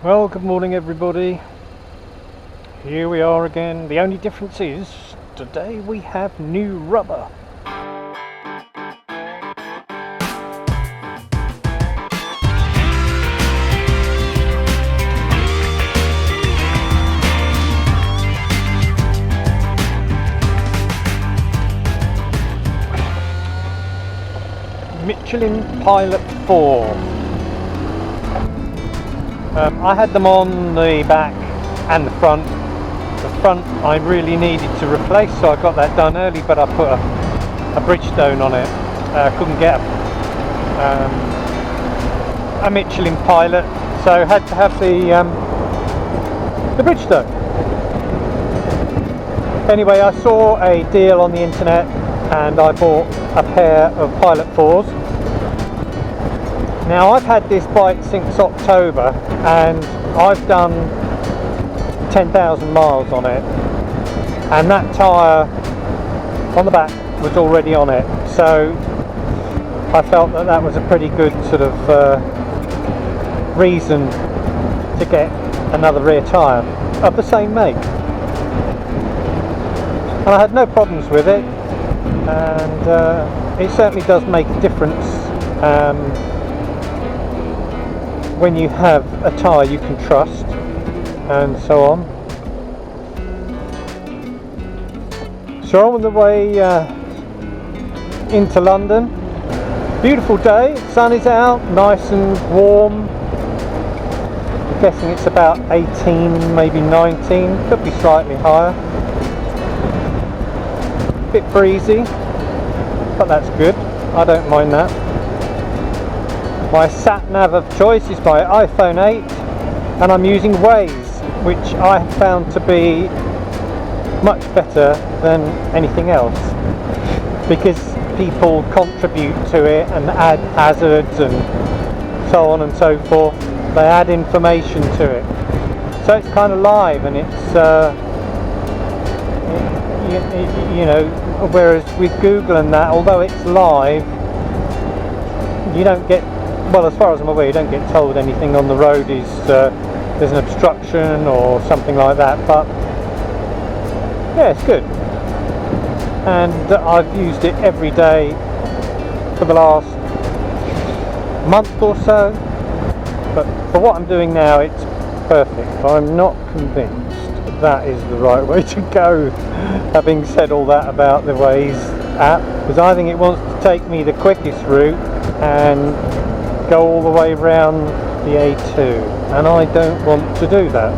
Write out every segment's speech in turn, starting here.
Well, good morning everybody. Here we are again. The only difference is today we have new rubber. Michelin Pilot 4. I had them on the back and the front. The front I really needed to replace, so I got that done early, but I put a Bridgestone on it. Couldn't get a Michelin Pilot, so had to have the Bridgestone. Anyway, I saw a deal on the internet and I bought a pair of Pilot 4s. Now I've had this bike since October and I've done 10,000 miles on it, and that tyre on the back was already on it, so I felt that that was a pretty good sort of reason to get another rear tyre of the same make. And I had no problems with it, and it certainly does make a difference when you have a tyre you can trust and so on. So I'm on the way into London. Beautiful day, sun is out, nice and warm. I'm guessing it's about 18, maybe 19, could be slightly higher. Bit breezy, but that's good, I don't mind that. My sat nav of choice is my iPhone 8, and I'm using Waze, which I have found to be much better than anything else, because people contribute to it and add hazards and so on and so forth. They add information to it, so it's kind of live, and it's you know, whereas with Google and that, although it's live, you don't get, well, as far as I'm aware, you don't get told anything on the road is there's an obstruction or something like that. But yeah, it's good, and I've used it every day for the last month or so, but for what I'm doing now it's perfect. I'm not convinced that is the right way to go, having said all that about the Waze app, because I think it wants to take me the quickest route and go all the way around the A2, and I don't want to do that.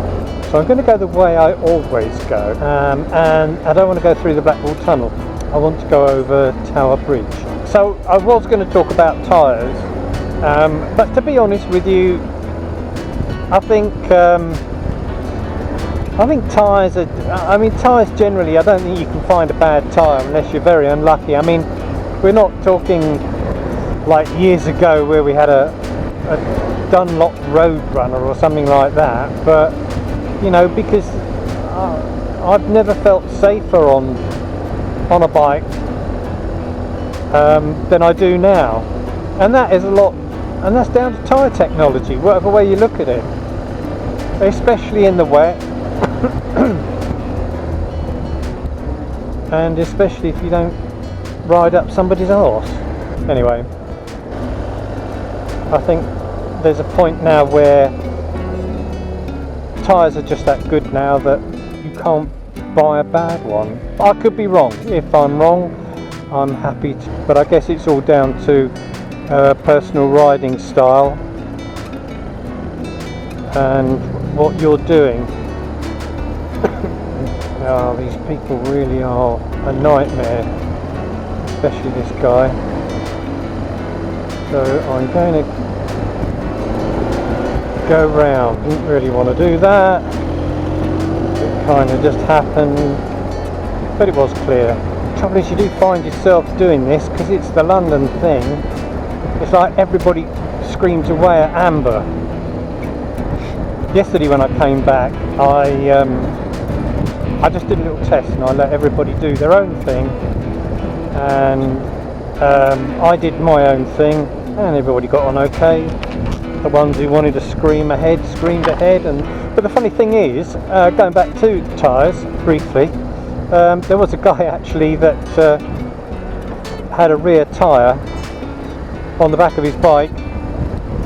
So I'm going to go the way I always go, and I don't want to go through the Blackwall Tunnel. I want to go over Tower Bridge. So I was going to talk about tyres, but to be honest with you, I think tyres are, tyres generally, I don't think you can find a bad tyre unless you're very unlucky. I mean, we're not talking like years ago where we had a Dunlop Roadrunner or something like that, but you know, because I've never felt safer on a bike than I do now, and that is a lot, and that's down to tyre technology, whatever way you look at it, especially in the wet. And especially if you don't ride up somebody's arse. Anyway, I think there's a point now where tyres are just that good now that you can't buy a bad one. I could be wrong. If I'm wrong, I'm happy to, but I guess it's all down to personal riding style and what you're doing. Oh, these people really are a nightmare, especially this guy. So I'm going to go round. Didn't really want to do that. It kind of just happened, but it was clear. The trouble is, you do find yourself doing this because it's the London thing. It's like everybody screams away at amber. Yesterday when I came back, I just did a little test and I let everybody do their own thing, and I did my own thing and everybody got on okay. the ones who wanted to screamed ahead. But the funny thing is, going back to tyres briefly, there was a guy actually that had a rear tyre on the back of his bike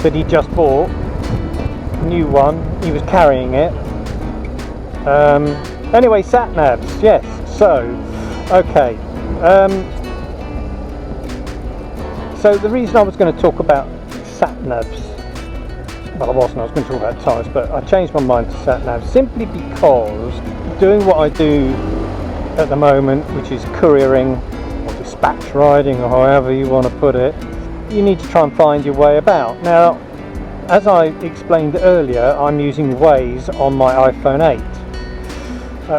that he just bought, new one. He was carrying it. Anyway, sat navs, yes. So, okay. So the reason I was going to talk about sat navs, well, I was going to talk about tyres, but I changed my mind to sat navs simply because doing what I do at the moment, which is couriering or dispatch riding, or however you want to put it, you need to try and find your way about. Now, as I explained earlier, I'm using Waze on my iPhone 8,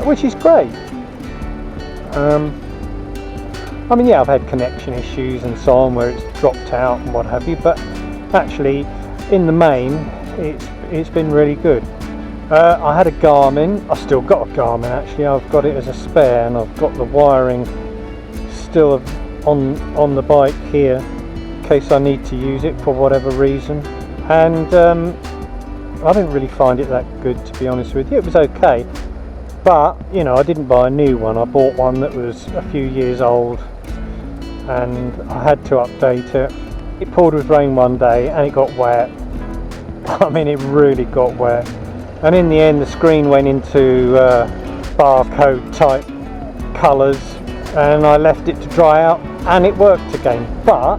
which is great. I mean, yeah, I've had connection issues and so on where it's dropped out and what have you, but actually, in the main, it's been really good. I had a Garmin. I still got a Garmin actually. I've got it as a spare, and I've got the wiring still on the bike here in case I need to use it for whatever reason. And I didn't really find it that good, to be honest with you. It was okay, but you know, I didn't buy a new one. I bought one that was a few years old, and I had to update it. It poured with rain one day and it got wet. I mean, it really got wet, and in the end the screen went into barcode type colours, and I left it to dry out and it worked again, but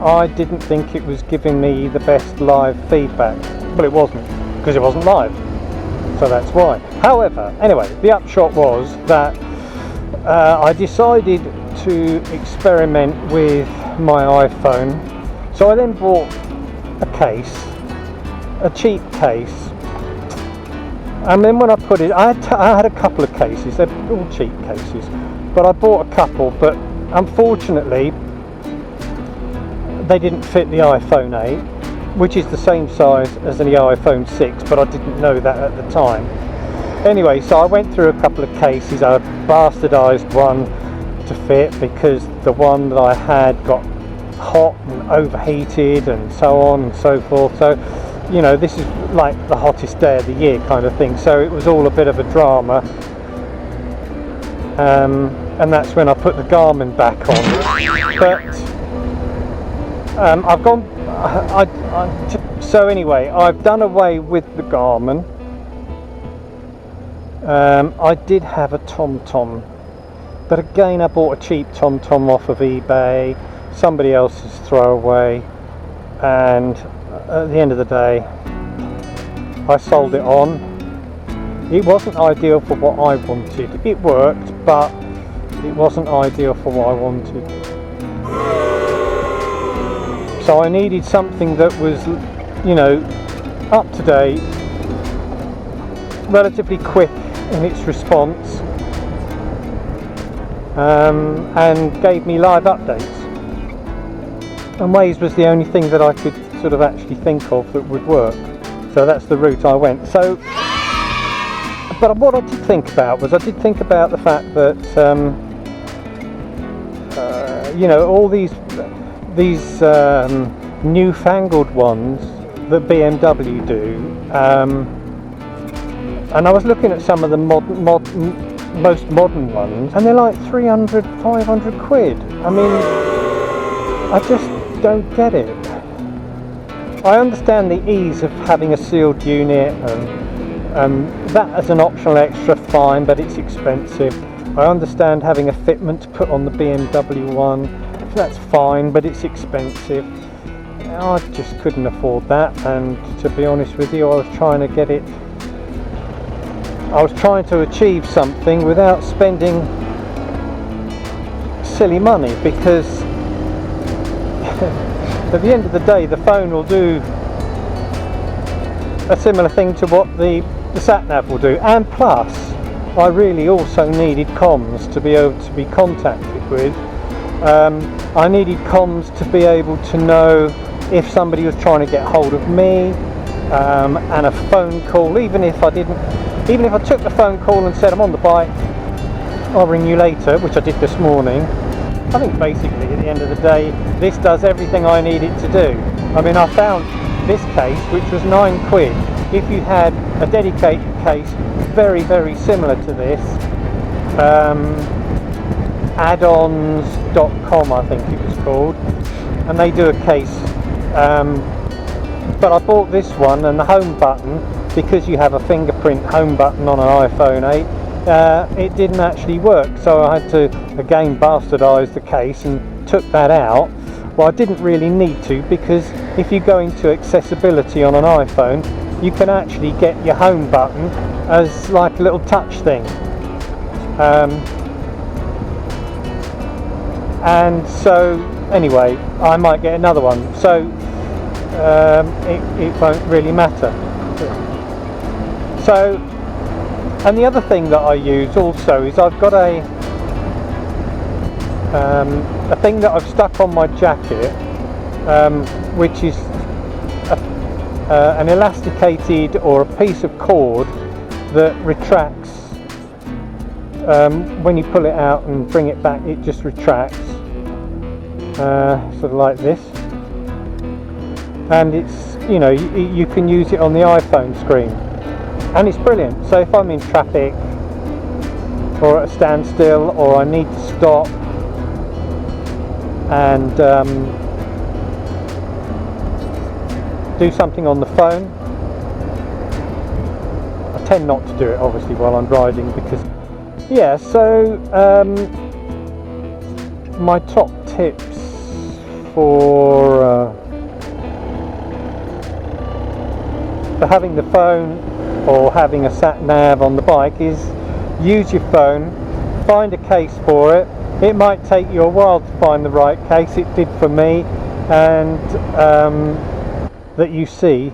I didn't think it was giving me the best live feedback. Well, it wasn't, because it wasn't live, so that's why. However, anyway, the upshot was that I decided to experiment with my iPhone, so I then bought a case, a cheap case, and then when I put it, I had a couple of cases. They're all cheap cases, but I bought a couple, but unfortunately they didn't fit the iPhone 8, which is the same size as the iPhone 6, but I didn't know that at the time. Anyway, so I went through a couple of cases. I bastardised one to fit because the one that I had got hot and overheated and so on and so forth. So, you know, this is like the hottest day of the year kind of thing. So it was all a bit of a drama. And that's when I put the Garmin back on. But I've gone. So anyway, I've done away with the Garmin. I did have a TomTom, but again I bought a cheap TomTom off of eBay, somebody else's throwaway, and at the end of the day I sold it on. It wasn't ideal for what I wanted. It worked, but it wasn't ideal for what I wanted. So I needed something that was, you know, up to date, relatively quick in its response, and gave me live updates. And Waze was the only thing that I could sort of actually think of that would work. So that's the route I went. So, but what I did think about was, I did think about the fact that, you know, all these newfangled ones that BMW do, and I was looking at some of the most modern ones, and they're like 300, 500 quid. I mean, I just don't get it. I understand the ease of having a sealed unit, and that as an optional extra, fine, but it's expensive. I understand having a fitment to put on the BMW one, that's fine, but it's expensive. I just couldn't afford that, and to be honest with you, I was trying to achieve something without spending silly money, because at the end of the day the phone will do a similar thing to what the sat-nav will do, and plus I really also needed comms to be able to be contacted with. I needed comms to be able to know if somebody was trying to get hold of me, and a phone call, even if I took the phone call and said I'm on the bike, I'll ring you later, which I did this morning. I think basically at the end of the day this does everything I need it to do. I mean, I found this case, which was £9. If you had a dedicated case very, very similar to this, addons.com I think it was called, and they do a case, but I bought this one, and the home button, because you have a fingerprint home button on an iPhone 8, it didn't actually work, so I had to again bastardise the case and took that out. Well, I didn't really need to, because if you go into accessibility on an iPhone, you can actually get your home button as like a little touch thing, and so anyway, I might get another one, so it won't really matter. So, and the other thing that I use also is I've got a thing that I've stuck on my jacket, which is an elasticated or a piece of cord that retracts. When you pull it out and bring it back, it just retracts, sort of like this, and it's, you know, you can use it on the iPhone screen, and it's brilliant. So if I'm in traffic or at a standstill, or I need to stop and do something on the phone, I tend not to do it obviously while I'm riding, because yeah. So my top tips for having the phone or having a sat nav on the bike is use your phone, find a case for it. It might take you a while to find the right case, it did for me, and that you see,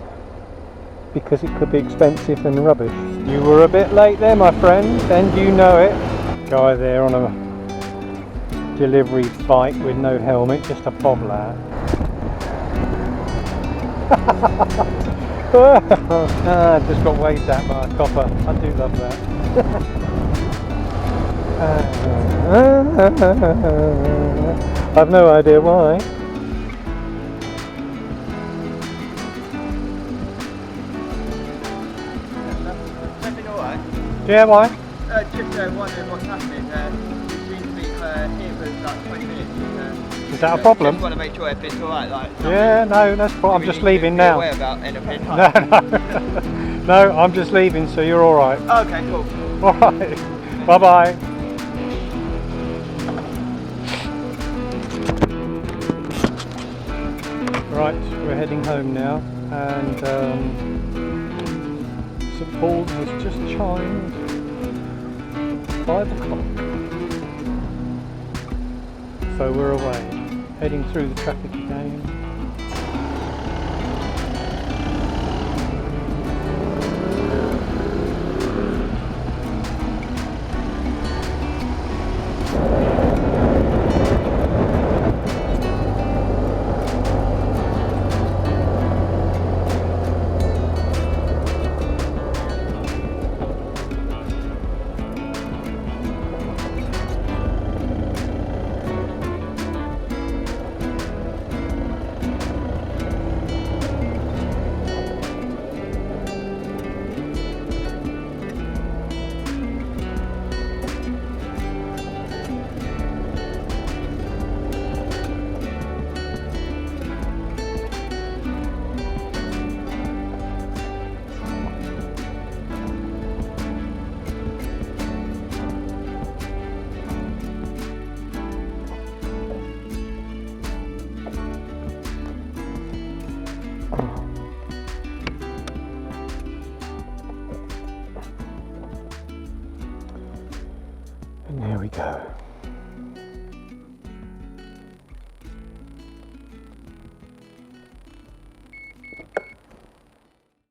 because it could be expensive and rubbish. You were a bit late there, my friend, and you know it. Guy there on a delivery bike with no helmet, just a bob lad. Just got waved at by a copper. I do love that. I've no idea why. Everything alright? Yeah, why? Just wondering what's happening. You seem to be here for like 20 minutes. Is that a problem? Just want to make sure everything's alright. Like, yeah, no, that's fine. I'm just leaving now. Aware about anything? No, no. No, I'm just leaving, so you're alright. Okay, cool. Alright. Bye bye. Right, we're heading home now, and St Paul's has just chimed 5 o'clock. So we're away, heading through the traffic again. And there we go.